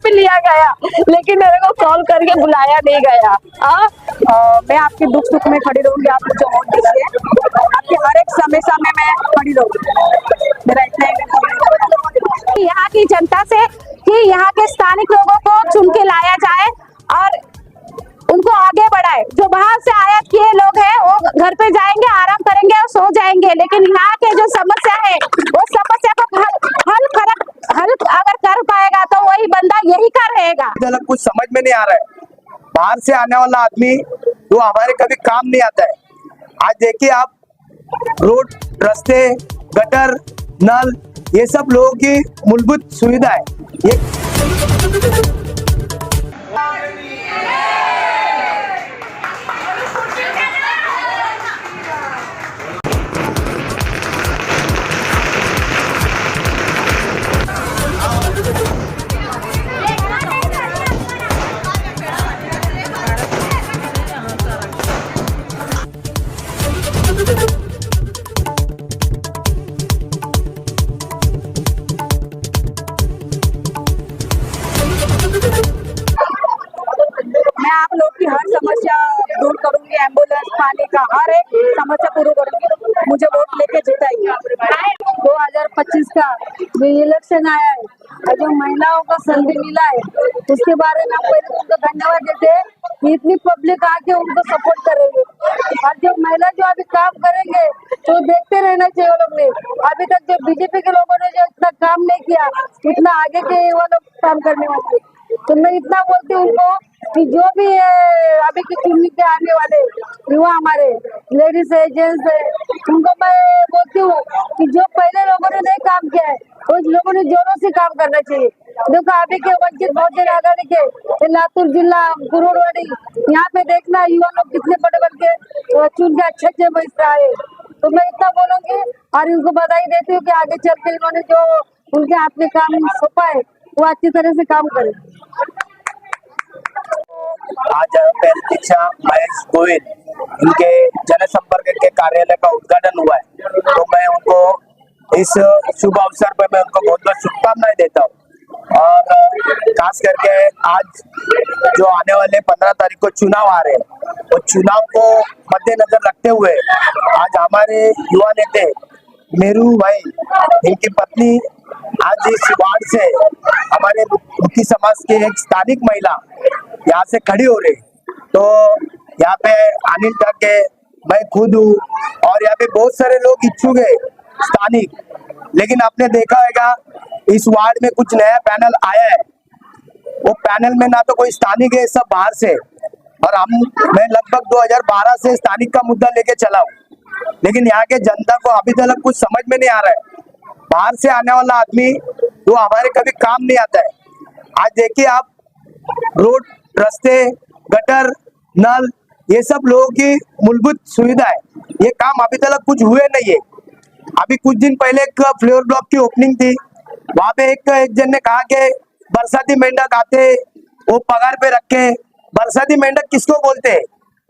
भी लिया गया, लेकिन मेरे को कॉल करके बुलाया नहीं गया। मैं आपके दुख सुख में खड़ी रहूंगी, आप मुझे वोट दीजिए, आपके हर एक समय समय में खड़ी रहूंगी। मेरा इतना ही यहाँ की जनता से कि यहाँ के स्थानिक लोगों को चुन के लाया जाए और उनको आगे बढ़ाए। जो बाहर से आयात किए लोग हैं वो घर पे जाएंगे, आराम करेंगे और सो जाएंगे, लेकिन यहाँ के जो समस्या है वो समस्या को हल अगर कर पाएगा तो वही बंदा यही का रहेगा। कुछ समझ में नहीं आ रहा है, बाहर से आने वाला आदमी जो हमारे कभी काम नहीं आता है। आज देखिए आप, रोड, रास्ते, गटर, नल, ये सब लोगों की मूलभूत सुविधा है। ये मैं आप लोग की हर समस्या दूर करूंगी, एम्बुलेंस, पानी का हर एक समस्या पूरी करूंगी। मुझे वोट लेके जिताइए। 2025 का जो इलेक्शन आया है और जो महिलाओं का संधि मिला है, उसके बारे में हम पहले उनको धन्यवाद देते हैं कि इतनी पब्लिक आके उनको सपोर्ट करेंगे। और जो महिला जो अभी काम करेंगे तो देखते रहना चाहिए। वो लोग ने अभी तक जो बीजेपी के लोगों ने जो इतना काम नहीं किया, इतना आगे के वो लोग काम करने वाले। तो मैं इतना बोलती हूँ उनको कि जो भी अभी की चुनने के आने वाले युवा हमारे लेडीज है, जेंट्स है, उनको मैं बोलती हूँ कि जो पहले लोगों ने नहीं काम किया है उस लोगों ने जोरों से काम करना चाहिए। देखो अभी के वंचित बहुजन आघाड़ी के लातूर जिला गुरुवाड़ी, यहाँ पे देखना युवा लोग कितने बड़े बन के चुन के अच्छे बचता है। तो मैं इतना बोलूंगी और इनको बधाई देती हूँ कि आगे चल के इन्होंने जो उनके हाथ में काम सौंपा है वो अच्छी तरह से काम करे। आज दीक्षा महेश गोयल इनके जनसंपर्क के कार्यालय का उद्घाटन हुआ है, तो मैं उनको इस शुभ अवसर पर मैं उनको बहुत बहुत शुभकामनाएं देता हूँ। और खास करके आज जो आने वाले 15 तारीख को चुनाव आ रहे हैं, वो चुनाव को मद्देनजर रखते हुए आज हमारे युवा नेता मेरू भाई, इनकी पत्नी आज इस वार्ड से हमारे मुखी समाज के एक स्थानिक महिला यहाँ से खड़ी हो रही। तो यहाँ पे अनिल ठाके, मैं खुद हूँ और यहाँ पे बहुत सारे लोग इच्छुक है स्थानिक, लेकिन आपने देखा होगा इस वार्ड में कुछ नया पैनल आया है। वो पैनल में ना तो कोई स्थानिक है, सब बाहर से। और मैं लगभग 2012 से स्थानिक का मुद्दा लेके चला हूँ, लेकिन यहाँ के जनता को अभी तक कुछ समझ में नहीं आ रहा है। बाहर से आने वाला आदमी जो हमारे कभी काम नहीं आता है। आज देखिए आप, रोड, रास्ते, गटर, नल, ये सब लोगों की मूलभूत सुविधा है। ये काम अभी तक कुछ हुए नहीं है। अभी कुछ दिन पहले एक फ्लेवर ब्लॉक की ओपनिंग थी, वहां पे एक जन ने कहा कि बरसाती मेंढक आते वो पगार पे रखे। बरसाती मेंढक किसको बोलते हैं?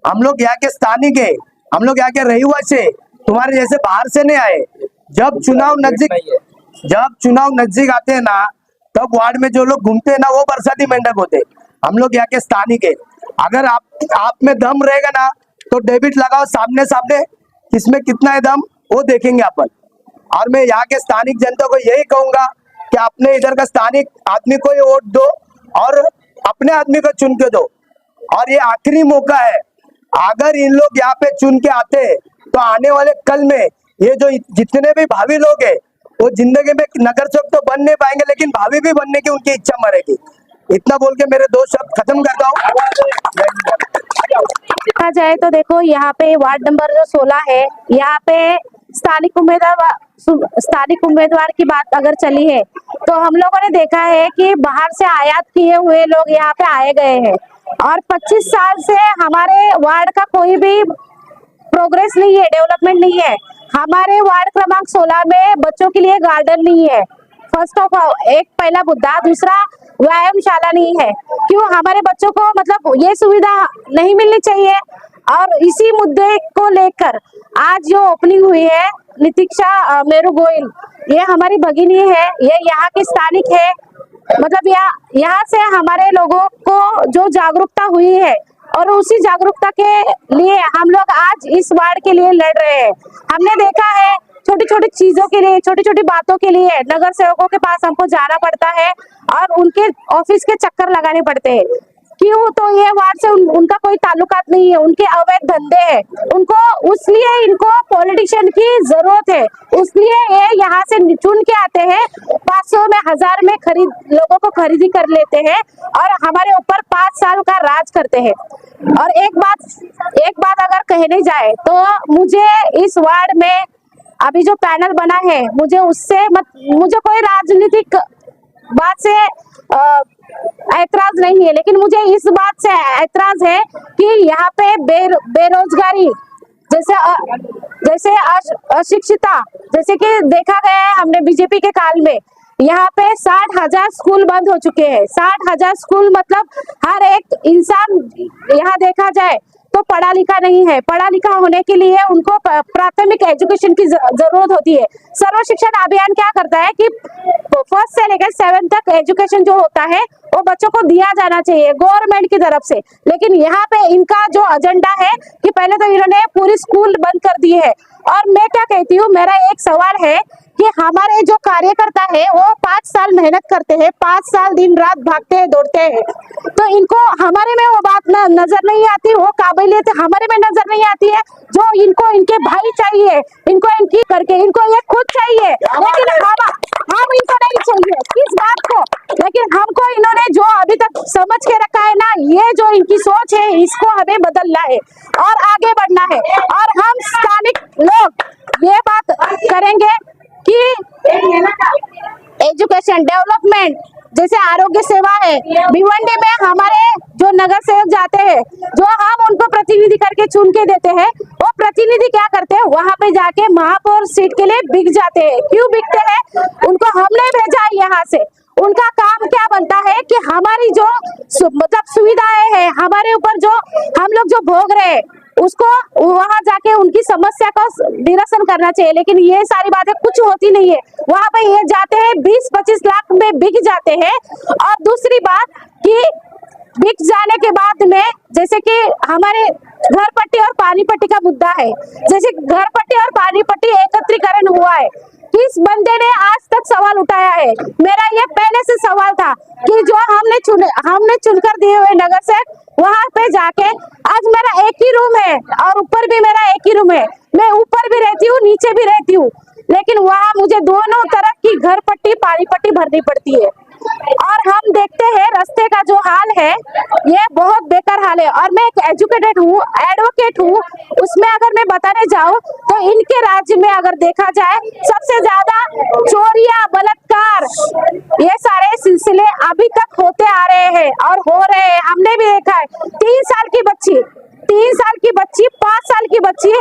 हम लोग यहाँ के स्थानिक है, हम लोग यहाँ के रहिवासी है, तुम्हारे जैसे बाहर से नहीं आए। जब चुनाव नजदीक आते हैं ना, तब वार्ड में जो लोग घूमते हैं ना, वो बरसाती मेंढक होते। हम लोग यहाँ के स्थानिक है। अगर आप में दम रहेगा ना तो डेबिट लगाओ सामने सामने, किसमें कितना है दम वो देखेंगे अपन। और मैं यहाँ के स्थानिक जनता को यही कहूंगा कि अपने इधर का स्थानिक आदमी को ही वोट दो और अपने आदमी को चुन के दो। और ये आखिरी मौका है, अगर इन लोग यहाँ पे चुन के आते तो आने वाले कल में ये जो जितने भी भावी लोग हैं वो जिंदगी में नगर सेवक तो बन नहीं पाएंगे, लेकिन भावी भी बनने की उनकी इच्छा मरेगी। इतना बोल के मेरे 2 शब्द खत्म करता हूँ। देखा जाए तो देखो यहाँ पे वार्ड नंबर जो 16 है, यहाँ पे स्थानिक उम्मीदवार की बात अगर चली है तो हम लोगों ने देखा है कि बाहर से आयात किए हुए लोग यहाँ पे आए गए हैं। और 25 साल से हमारे वार्ड का कोई भी प्रोग्रेस नहीं है, डेवलपमेंट नहीं है। हमारे वार्ड क्रमांक 16 में बच्चों के लिए गार्डन नहीं है, फर्स्ट ऑफ ऑल एक पहला मुद्दा। दूसरा, व्यायामशाला नहीं है। क्यों हमारे बच्चों को मतलब ये सुविधा नहीं मिलनी चाहिए? और इसी मुद्दे को लेकर आज जो ओपनिंग हुई है दीक्षा मेरू गोयल, ये हमारी भगिनी है, ये यहाँ की स्थानिक है। मतलब यहाँ से हमारे लोगों को जो जागरूकता हुई है और उसी जागरूकता के लिए हम लोग आज इस वार्ड के लिए लड़ रहे हैं। हमने देखा है छोटी छोटी चीजों के लिए, छोटी छोटी बातों के लिए नगर सेवकों के पास हमको जाना पड़ता है और उनके ऑफिस के चक्कर लगाने पड़ते हैं। क्यों? तो ये वार्ड से उनका कोई ताल्लुकात नहीं है, उनके अवैध धंधे हैं, उनको उसलिए इनको पॉलिटिशियन की जरूरत है, उसलिए ये यहाँ से चुन के आते हैं, 500 में 1000 में लोगों को खरीदी कर लेते हैं और हमारे ऊपर 5 साल का राज करते हैं। और एक बात अगर कहने जाए तो मुझे इस वार्ड में अभी जो पैनल बना है, मुझे कोई राजनीतिक बात से ऐतराज नहीं है, लेकिन मुझे इस बात से ऐतराज है कि यहाँ पे बेरोजगारी जैसे अशिक्षिता, जैसे कि देखा गया है हमने बीजेपी के काल में यहाँ पे 60,000 स्कूल बंद हो चुके हैं। 60,000 स्कूल मतलब हर एक इंसान यहाँ देखा जाए तो पढ़ा लिखा नहीं है। पढ़ा लिखा होने के लिए उनको प्राथमिक एजुकेशन की जरूरत होती है। सर्व शिक्षण अभियान क्या करता है कि 1st से लेकर 7th तक एजुकेशन जो होता है वो बच्चों को दिया जाना चाहिए गवर्नमेंट की तरफ से, लेकिन यहाँ पे इनका जो एजेंडा है कि पहले तो इन्होंने पूरी स्कूल बंद कर दी है। और मैं क्या कहती हूँ, मेरा एक सवाल है कि हमारे जो कार्यकर्ता है वो 5 साल मेहनत करते हैं, 5 साल दिन रात भागते हैं, दौड़ते हैं, तो इनको हमारे में वो बात नजर नहीं आती, वो काबिलियत हमारे में नजर नहीं आती है जो इनको इनके भाई चाहिए, इनको इनकी करके इनको ये खुद चाहिए, लेकिन हम इनको नहीं चाहिए किस बात को, लेकिन हमको इन्होंने जो अभी तक समझ के रखा है ना, ये जो इनकी सोच है इसको हमें बदलना है और आगे बढ़ना है। और हम स्थानिक लोग ये बात करेंगे कि एजुकेशन डेवलपमेंट जैसे आरोग्य सेवा है, भिवंडी में हमारे जो नगर सेवक जाते हैं, जो हम उनको प्रतिनिधि करके चुन के देते हैं, वो प्रतिनिधि क्या करते हैं, वहां पे जाके महापौर सीट के लिए बिक जाते हैं। क्यों बिकते हैं? उनको हमने भेजा है यहाँ से, उनका काम क्या बनता है कि हमारी जो मतलब सुविधाएं हैं, हमारे ऊपर जो हम लोग जो भोग रहे हैं उसको वहां जाके उनकी समस्या का निरसन करना चाहिए, लेकिन ये सारी बातें कुछ होती नहीं है। वहां पे ये जाते हैं 20-25 लाख में बिक जाते हैं। और दूसरी बात कि बिक जाने के बाद में जैसे कि हमारे घर पट्टी और पानी पट्टी का मुद्दा है, जैसे घर पट्टी और पानी पट्टी एकत्रीकरण हुआ है, किस बंदे ने आज तक सवाल उठाया है? मेरा ये पहले से सवाल था कि जो हमने चुनकर दिए हुए नगर से वहां पे जाके, आज मेरा एक ही रूम है और ऊपर भी मेरा एक ही रूम है, मैं ऊपर भी रहती हूँ नीचे भी रहती हूँ, लेकिन वहां मुझे दोनों तरफ की घर पट्टी पानी पट्टी भरनी पड़ती है। और हम देखते हैं रास्ते का जो हाल है ये बहुत बेकार हाल है। और मैं एक एजुकेटेड हूँ, एडवोकेट हूँ, उसमें अगर मैं बताने जाऊँ तो इनके राज्य में अगर देखा जाए सबसे ज्यादा चोरियां, बलात्कार, ये सारे सिलसिले अभी तक होते आ रहे हैं और हो रहे हैं। हमने भी देखा है 3 साल की बच्ची, 5 साल की बच्ची,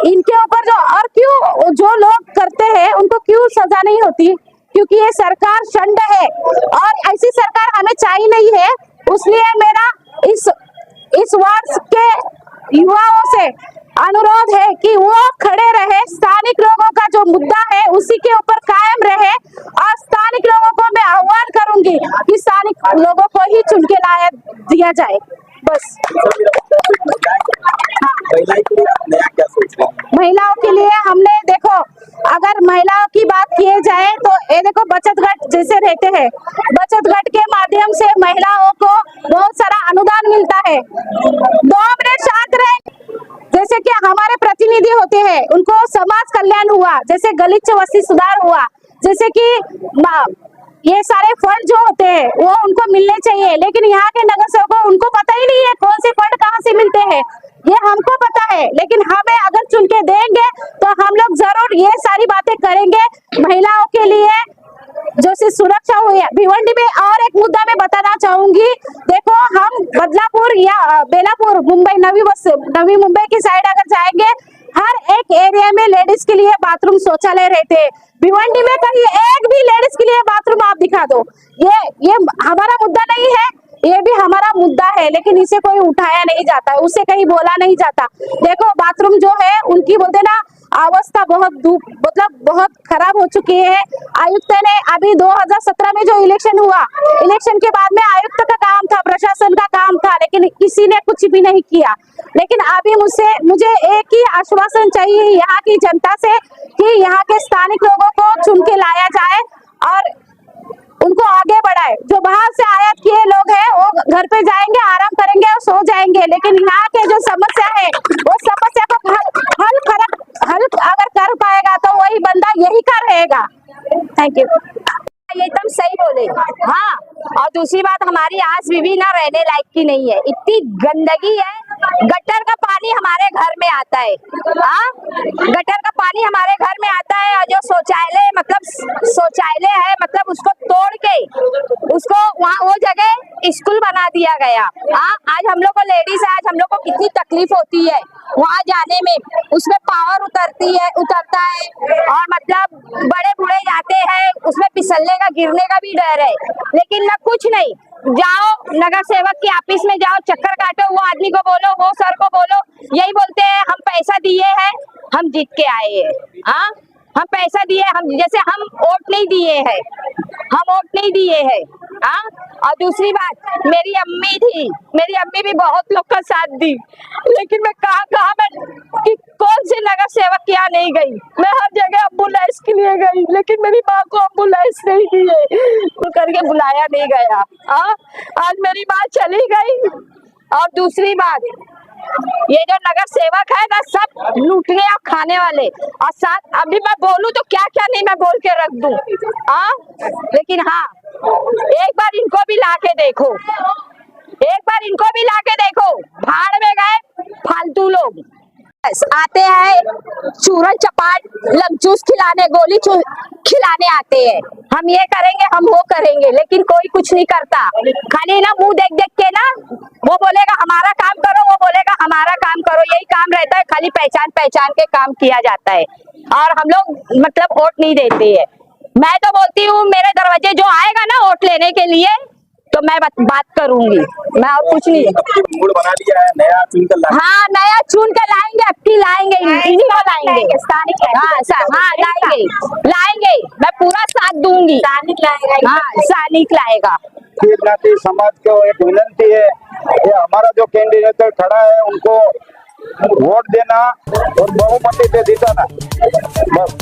इनके ऊपर जो, और क्यों जो लोग करते हैं उनको क्यों सजा नहीं होती? क्योंकि ये सरकार षंड है और ऐसी सरकार हमें चाहिए नहीं है। इसलिए मेरा इस वार्ड के युवाओं से अनुरोध है कि वो खड़े रहे, स्थानिक लोगों का जो मुद्दा है उसी के ऊपर कायम रहे। और स्थानिक लोगों को मैं आह्वान करूंगी कि स्थानिक लोगों को ही चुन के लाया दिया जाए, बस। महिलाओं के लिए हमने देखो, अगर महिलाओं की बात किए जाए तो ये देखो बचत घट जैसे रहते हैं, बचत घट के माध्यम से महिलाओं को बहुत सारा अनुदान मिलता है। 2 मिनट शांत रहे। जैसे कि हमारे प्रतिनिधि होते हैं, उनको समाज कल्याण हुआ, जैसे गलीच वस्ती सुधार हुआ, जैसे कि ये सारे फंड जो होते हैं वो उनको मिलने चाहिए, लेकिन यहाँ के नगर सेवकों उनको पता ही नहीं है कौन से फंड कहाँ से मिलते हैं। ये हमको पता है, लेकिन हमें अगर चुन के देंगे तो हम लोग जरूर ये सारी बातें करेंगे महिलाओं के लिए, जैसे सुरक्षा हुई है भिवंडी में। और एक मुद्दा मैं बताना चाहूंगी, देखो हम बदलापुर या बेलापुर, मुंबई, नवी मुंबई की साइड अगर जाएंगे, हर एक एरिया में लेडीज के लिए बाथरूम शौचालय रहते हैं। भिवंडी में कहीं एक भी लेडीज के लिए बाथरूम आप दिखा दो। ये हमारा मुद्दा नहीं है, ये भी हमारा मुद्दा है, लेकिन इसे कोई उठाया नहीं जाता, उसे कहीं बोला नहीं जाता। देखो बाथरूम जो है उनकी बोलते ना अवस्था बहुत मतलब बहुत खराब हो चुकी है। आयुक्त ने अभी 2017 में जो इलेक्शन हुआ, इलेक्शन के बाद में आयुक्त का काम था, प्रशासन का काम था, लेकिन किसी ने कुछ भी नहीं किया। लेकिन अभी मुझे एक ही आश्वासन चाहिए यहाँ की जनता से कि यहाँ के स्थानिक लोगों को चुन के लाया जाए और उनको आगे बढ़ाए। जो बाहर से आयात किए लोग हैं वो घर पे जाएंगे, आराम करेंगे और सो जाएंगे, लेकिन यहाँ के जो समस्या है वो समस्या को हल अगर कर पाएगा तो वही बंदा यही का रहेगा। Thank you. ये एकदम सही बोले। हाँ, और दूसरी बात, हमारी आज भी ना रहने लायक की नहीं है, इतनी गंदगी है। गटर का पानी हमारे घर में आता है। हाँ, गटर का पानी हमारे घर में आता है और जो शौचालय है मतलब उसको तोड़ के उसको वहाँ वो जगह स्कूल बना दिया गया। हाँ, आज हम लोग को लेडीज है, आज हम लोग को कितनी तकलीफ होती है वहाँ जाने में। उसमें पावर उतरता है और मतलब बड़े बूढ़े जाते हैं, उसमें फिसलने का, गिरने का भी डर है। लेकिन ना कुछ नहीं, जाओ नगर सेवक के ऑफिस में जाओ, चक्कर काटो, वो आदमी को बोलो, वो सर को बोलो, यही बोलते हैं हम पैसा दिए हैं, हम जीत के आए हैं। हाँ, हम पैसा दिए, हम जैसे हम वोट नहीं दिए हैं, हम वोट नहीं दिए हैं। हाँ, और दूसरी बात, मेरी अम्मी थी, मेरी अम्मी भी बहुत लोग का साथ दी, लेकिन मैं कहाँ मैं कौन से नगर सेवक के यहाँ नहीं गई। मैं हर जगह एम्बुलेंस के लिए गई, लेकिन मेरी माँ को एम्बुलेंस नहीं दिए, करके बुलाया नहीं गया। हाँ, आज मेरी माँ चली गई। और दूसरी बात, ये जो नगर सेवक है ना, सब लूटने और खाने वाले, और साथ अभी मैं बोलूं तो क्या क्या नहीं मैं बोल के रख दूं। हाँ, लेकिन हाँ, एक बार इनको भी लाके देखो, एक बार इनको भी लाके देखो, भाड़ में गए फालतू लोग आते हैं, चूरन चपाट लमचूस खिलाने, गोली खिलाने आते हैं। हम ये करेंगे, हम वो करेंगे, लेकिन कोई कुछ नहीं करता। खाली ना मुंह देख देख के ना, वो बोलेगा हमारा काम करो, वो बोलेगा हमारा काम करो, यही काम रहता है। खाली पहचान के काम किया जाता है और हम लोग मतलब वोट नहीं देते हैं। मैं तो बोलती हूँ, मेरे दरवाजे जो आएगा ना वोट लेने के लिए तो मैं बात करूंगी, मैं और कुछ नहीं। मूड बना लिया है, नया चुन कर लाएंगे। हाँ, नया चुन कर लाएंगे, अब की लाएंगे, इन्हीं को लाएंगे, स्थानिक। हाँ, लाएंगे, मैं पूरा साथ दूंगी। स्थानिक लाएगा। हाँ, स्थानिक लाएगा। ज्ञाति समाज को एक विनंती है कि हमारा जो कैंडिडेट खड़ा है उनको वोट देना और बहुमत से जिताना। बस।